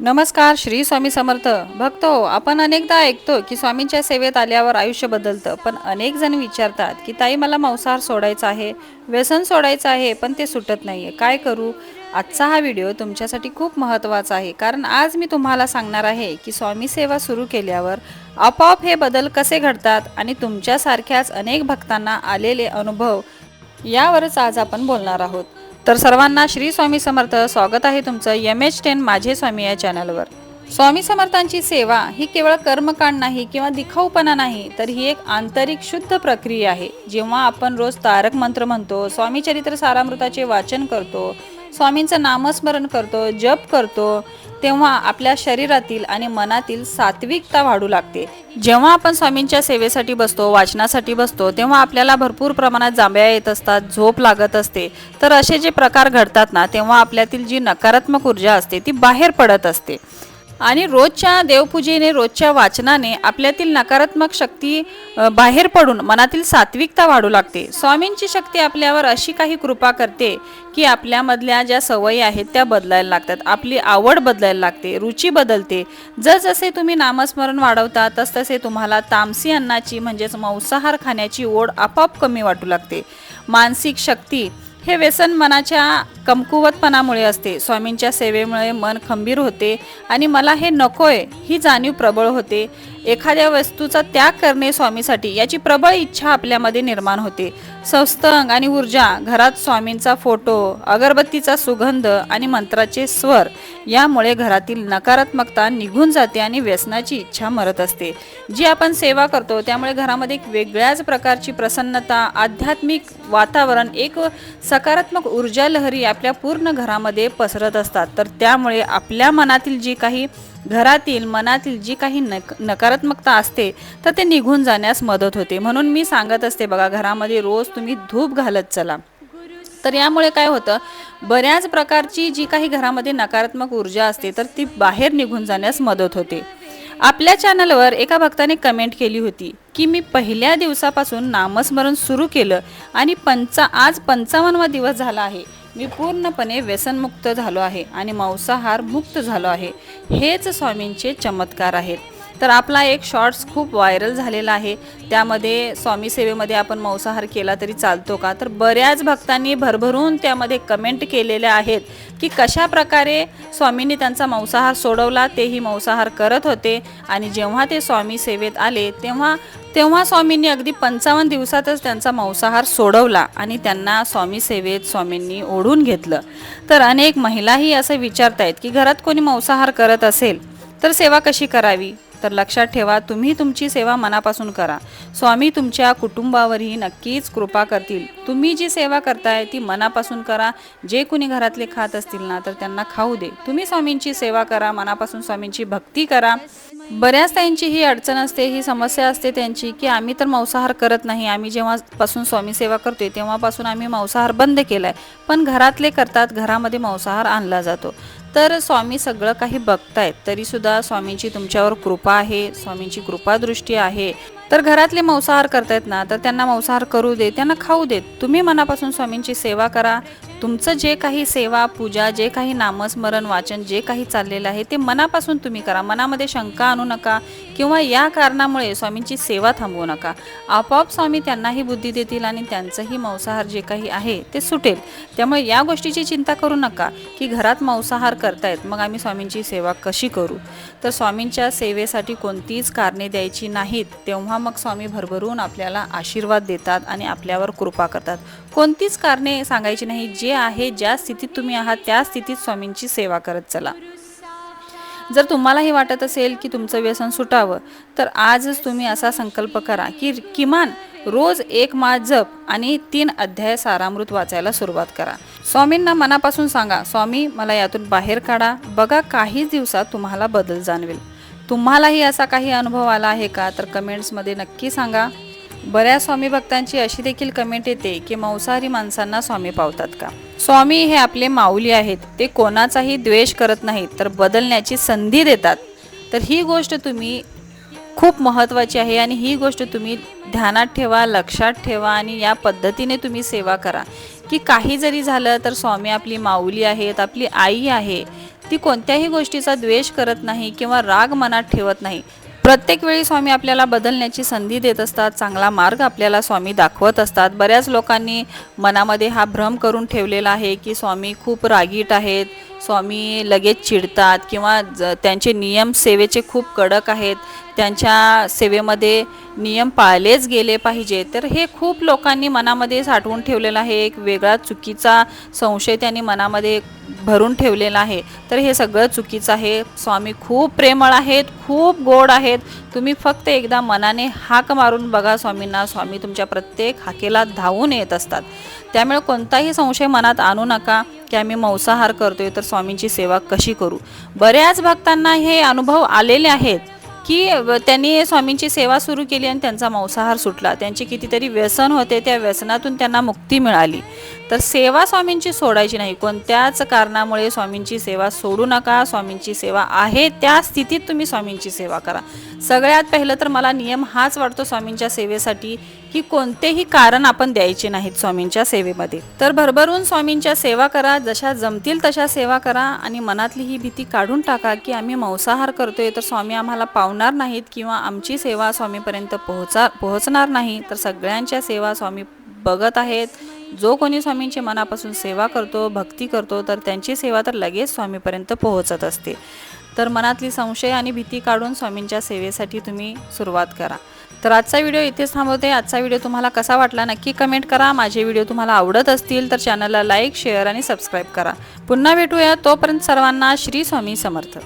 नमस्कार. श्री स्वामी समर्थ. भक्त हो, आपण अनेकदा ऐकतो की स्वामींच्या सेवेत आल्यावर आयुष्य बदलतं. पण अनेक जण विचारतात की ताई, मला मांसाहार सोडायचा आहे, व्यसन सोडायचं आहे, पण ते सुटत नाहीये, काय करू? आजचा हा व्हिडिओ तुमच्यासाठी खूप महत्त्वाचा आहे, कारण आज मी तुम्हाला सांगणार आहे की स्वामी सेवा सुरू केल्यावर आपोआप हे बदल कसे घडतात आणि तुमच्यासारख्याच अनेक भक्तांना आलेले अनुभव यावरच आज आपण बोलणार आहोत. तर सर्वांना श्री स्वामी समर्थ. स्वागत आहे तुमचं MH10 माझे स्वामी या चॅनलवर. स्वामी समर्थांची सेवा ही केवळ कर्मकांड नाही किंवा दिखाऊपणा नाही, तर ही एक आंतरिक शुद्ध प्रक्रिया आहे. जेव्हा आपण रोज तारक मंत्र म्हणतो, स्वामी चरित्र सारामृताचे वाचन करतो, स्वामींचं नामस्मरण करतो, जप करतो, तेव्हा आपल्या शरीरातील आणि मनातील सात्विकता वाढू लागते. जेव्हा आपण स्वामींच्या सेवेसाठी बसतो, वाचनासाठी बसतो, तेव्हा आपल्याला भरपूर प्रमाणात जांभया येत असतात, झोप लागत असते. तर असे जे प्रकार घडतात ना, तेव्हा आपल्यातील जी नकारात्मक ऊर्जा असते ती बाहेर पडत असते. आणि रोजच्या देवपूजेने, रोजच्या वाचनाने आपल्यातील नकारात्मक शक्ती बाहेर पडून मनातील सात्विकता वाढू लागते. स्वामींची शक्ती आपल्यावर अशी काही कृपा करते की आपल्यामधल्या ज्या सवयी आहेत त्या बदलायला लागतात, आपली आवड बदलायला लागते, रुची बदलते. जसजसे तुम्ही नामस्मरण वाढवता तसतसे तुम्हाला तामसी अन्नाची म्हणजेच मांसाहार खाण्याची ओढ आपोआप कमी वाटू लागते. मानसिक शक्ती हे व्यसन मनाच्या कमकुवतपणामुळे असते. स्वामींच्या सेवेमुळे मन खंबीर होते आणि मला हे नकोय ही जाणीव प्रबळ होते. एखाद्या वस्तूचा त्याग करणे स्वामीसाठी याची प्रबळ इच्छा आपल्यामध्ये निर्माण होते. सत्संग आणि ऊर्जा, घरात स्वामींचा फोटो, अगरबत्तीचा सुगंध आणि मंत्राचे स्वर यामुळे घरातील नकारात्मकता निघून जाते आणि व्यसनाची इच्छा मरत असते. जी आपण सेवा करतो त्यामुळे घरामध्ये एक वेगळ्याच प्रकारची प्रसन्नता, आध्यात्मिक वातावरण, एक सकारात्मक ऊर्जा लहरी आपल्या पूर्ण घरामध्ये पसरत असतात. तर त्यामुळे आपल्या मनातील जी काही मनातील जी काही नकारात्मकता असते तर ते निघून जाण्यास मदत होते. म्हणून मी सांगत असते बघा, घरामध्ये रोज तुम्ही धूप घालत चला. तर यामुळे काय होतं, बऱ्याच प्रकारची जी काही घरामध्ये नकारात्मक ऊर्जा असते तर ती बाहेर निघून जाण्यास मदत होते. आपल्या चॅनलवर एका भक्ताने कमेंट केली होती की मी पहिल्या दिवसापासून नामस्मरण सुरू केलं आणि आज 55वा दिवस झाला आहे. मी पूर्णपणे व्यसनमुक्त झालो आहे आणि मांसाहार मुक्त झालो आहे. हेच स्वामींचे चमत्कार आहेत. तर आपला एक शॉर्ट्स खूप व्हायरल झालेला आहे. त्यामध्ये स्वामी सेवेमध्ये आपण मांसाहार केला तरी चालतो का, तर बऱ्याच भक्तांनी भरभरून त्यामध्ये कमेंट केलेल्या आहेत की कशा प्रकारे स्वामींनी त्यांचा मांसाहार सोडवला. तेही मांसाहार करत होते आणि जेव्हा ते स्वामी सेवेत आले तेव्हा स्वामींनी अगदी 55 दिवसातच त्यांचा मांसाहार सोडवला आणि त्यांना स्वामी सेवेत स्वामींनी ओढून घेतलं. तर अनेक महिलाही असं विचारतायत की घरात कोणी मांसाहार करत असेल तर सेवा कशी करावी. तर लक्षात ठेवा, तुम्ही तुमची सेवा मनापासून करा. स्वामी तुमच्या कुटुंबावरही नक्कीच कृपा करतील. तुम्ही जी सेवा करताय ती मनापासून करा. जे कुणी घरातले खात असतील ना तर त्यांना खाऊ दे. तुम्ही स्वामींची सेवा करा, मनापासून स्वामींची भक्ती करा. बऱ्याच त्यांची ही अडचण असते, ही समस्या असते त्यांची की आम्ही तर मांसाहार करत नाही, आम्ही जेव्हापासून स्वामी सेवा करतोय तेव्हापासून आम्ही मांसाहार बंद केलाय, पण घरातले करतात, घरामध्ये मांसाहार आणला जातो. तर स्वामी सगळं काही बघतायत, तरीसुद्धा स्वामींची तुमच्यावर कृपा आहे, स्वामींची कृपादृष्टी आहे. तर घरातले मांसाहार करतायत ना तर त्यांना मांसाहार करू दे, त्यांना खाऊ देत. तुम्ही मनापासून स्वामींची सेवा करा. तुमचं जे काही सेवा, पूजा, जे काही नामस्मरण, वाचन जे काही चाललेलं आहे ते मनापासून तुम्ही करा. मनामध्ये शंका आणू नका किंवा या कारणामुळे स्वामींची सेवा थांबवू नका. आपोआप स्वामी त्यांनाही बुद्धी देतील आणि त्यांचंही मांसाहार जे काही आहे ते सुटेल. त्यामुळे या गोष्टीची चिंता करू नका की घरात मांसाहार करतायत मग आम्ही स्वामींची सेवा कशी करू. तर स्वामींच्या सेवेसाठी कोणतीच कारणे द्यायची नाहीत, तेव्हा मग स्वामी भरभरून आपल्याला आशीर्वाद देतात आणि आपल्यावर कृपा करतात. कोणतीच कारणे सांगायची नाही. जे आहे, ज्या स्थितीत तुम्ही आहात त्या स्थितीत स्वामींची सेवा करत चला. जर तुम्हालाही वाटत असेल की तुमचं व्यसन सुटावं तर आजच तुम्ही असा संकल्प करा की किमान रोज 1 माळ जप आणि 3 अध्याय सारामृत वाचायला सुरुवात करा. स्वामींना मनापासून सांगा, स्वामी मला यातून बाहेर काढा. बघा, काहीच दिवसात तुम्हाला बदल जाणवेल. तुम्हालाही असा काही अनुभव आला आहे का, तर कमेंट्समध्ये नक्की सांगा. बऱ्याच स्वामी भक्तांची अशी देखील कमेंट येते की मांसाहारी माणसांना स्वामी पावतात का. स्वामी हे आपले माऊली आहेत, ते कोणाचाही द्वेष करत नाहीत तर बदलण्याची संधी देतात. तर ही गोष्ट तुम्ही खूप महत्त्वाची आहे आणि ही गोष्ट तुम्ही ध्यानात ठेवा, लक्षात ठेवा आणि या पद्धतीने तुम्ही सेवा करा की काही जरी झालं तर स्वामी आपली माऊली आहेत, आपली आई आहे. ती कोणत्याही गोष्टीचा द्वेष करत नाही किंवा राग मनात ठेवत नाही. प्रत्येक वेळी स्वामी आपल्याला बदलण्याची संधी देत असतात, चांगला मार्ग आपल्याला स्वामी दाखवत असतात. बऱ्याच लोकांनी मनामध्ये हा भ्रम करून ठेवलेला आहे की स्वामी खूप रागीट आहेत, स्वामी लगेच चिडतात किंवा त्यांचे नियम सेवेचे खूप कडक आहेत, त्यांच्या सेवेमध्ये नियम पाळलेच गेले पाहिजे. तर हे खूप लोकांनी मनामध्ये साठवून ठेवलेलं आहे. एक वेगळा चुकीचा संशय त्यांनी मनामध्ये भरून ठेवलेला आहे. तर हे सगळं चुकीचं आहे. स्वामी खूप प्रेमळ आहेत, खूप गोड आहेत. तुम्ही फक्त एकदा मनाने हाक मारून बघा स्वामींना, स्वामी तुमच्या प्रत्येक हाकेला धावून येत असतात. त्यामुळे कोणताही संशय मनात आणू नका की आम्ही मांसाहार करतोय तर स्वामींची सेवा कशी करू. बऱ्याच भक्तांना हे अनुभव आलेले आहेत की त्यांनी स्वामींची सेवा सुरू केली आणि त्यांचा मांसाहार सुटला. त्यांचे कितीतरी व्यसन होते, त्या व्यसनातून त्यांना मुक्ती मिळाली. तर सेवा स्वामींची सोडायची नाही. कोणत्याच कारणामुळे स्वामींची सेवा सोडू नका. स्वामींची सेवा आहे त्या स्थितीत तुम्ही स्वामींची सेवा करा. सगळ्यात पहिलं तर मला नियम हाच वाटतो स्वामींच्या सेवेसाठी की कोणतेही कारण आपण द्यायचे नाहीत स्वामींच्या सेवेमध्ये. तर भरभरून स्वामींच्या सेवा करा, जशा जमतील तशा सेवा करा आणि मनातली ही भीती काढून टाका की आम्ही मांसाहार करतोय तर स्वामी आम्हाला पावणार नाहीत किंवा आमची सेवा स्वामीपर्यंत पोहोचणार नाही. तर सगळ्यांच्या सेवा स्वामी बघत आहेत. जो कोणी स्वामींची मनापासून सेवा करतो, भक्ती करतो, तर त्यांची सेवा तर लगेच स्वामीपर्यंत पोहोचत असते. तर मनातली संशय आणि भीती काढून स्वामींच्या सेवेसाठी तुम्ही सुरुवात करा. तर आजचा व्हिडिओ इथेच थांबवते. आजचा व्हिडिओ तुम्हाला कसा वाटला नक्की कमेंट करा. माझे व्हिडिओ तुम्हाला आवडत असतील तर चॅनलला लाईक, शेअर आणि सबस्क्राईब करा. पुन्हा भेटूया. तोपर्यंत सर्वांना श्री स्वामी समर्थ.